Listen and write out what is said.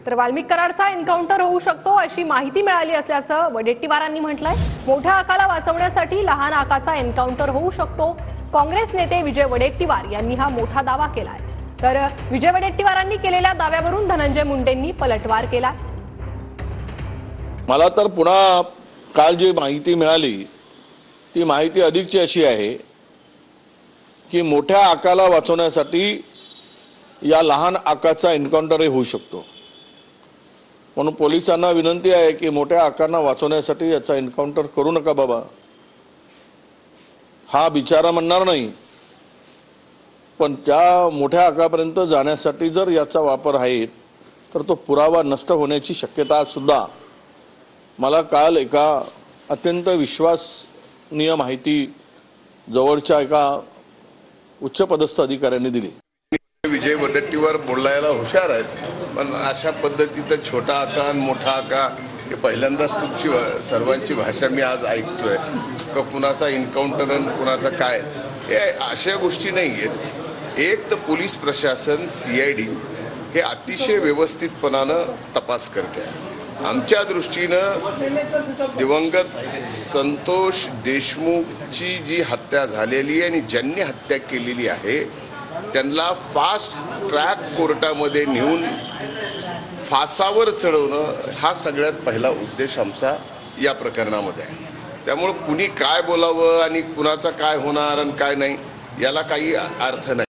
तर वाल्मिक कराडचा एन्काउंटर होऊ शकतो अशी माहिती मिळाली असल्याचं वडेट्टीवारांनी म्हटलंय। मोठ्या आकाला वाचवण्यासाठी लहान आकाचा एन्काउंटर होऊ शकतो। काँग्रेस नेते विजय वडेट्टीवार यांनी हा मोठा दावा केलाय। तर विजय वडेट्टीवारांनी केलेल्या दाव्यावरून धनंजय मुंडेंनी पलटवार केला। मला तर पुन्हा काल जी माहिती मिळाली ती माहिती अधिकची अशी आहे की मोठ्या आकाला वाचवण्यासाठी या लहान आकाचा एन्काउंटरही होऊ शकतो। म्हणून पोलिसांना विनंती आहे की मोठ्या आकांना वाचवण्यासाठी याचा एन्काउंटर करू नका बाबा। हा बिचारा म्हणणार नाही, पण त्या मोठ्या आकापर्यंत जाण्यासाठी जर याचा वापर आहे तर तो पुरावा नष्ट होण्याची शक्यता सुद्धा मला काल एका अत्यंत विश्वासनीय माहिती जवळच्या एका उच्चपदस्थ अधिकाऱ्यांनी दिली। विजय वडेट्टीवार बोलायला हुशार आहेत, पण अशा पद्धतीचं छोटा आका आणि मोठा आका हे पहिल्यांदाच तुमची सर्वांची भाषा मी आज ऐकतोय का कुणाचा एन्काउंटर आणि कुणाचा काय, हे अशा गोष्टी नाही आहेत। एक तर पोलीस प्रशासन CID हे अतिशय व्यवस्थितपणानं तपास करते आहे। आमच्या दृष्टीनं दिवंगत संतोष देशमुखची जी हत्या झालेली आहे आणि ज्यांनी हत्या केलेली आहे त्यांना फास्ट ट्रॅक कोर्टामध्ये नेऊन फासावर चढवणं हा सगळ्यात पहिला उद्देश आमचा या प्रकरणामध्ये आहे। त्यामुळे कुणी काय बोलावं आणि कुणाचा काय होणार आणि काय नाही याला काही अर्थ नाही।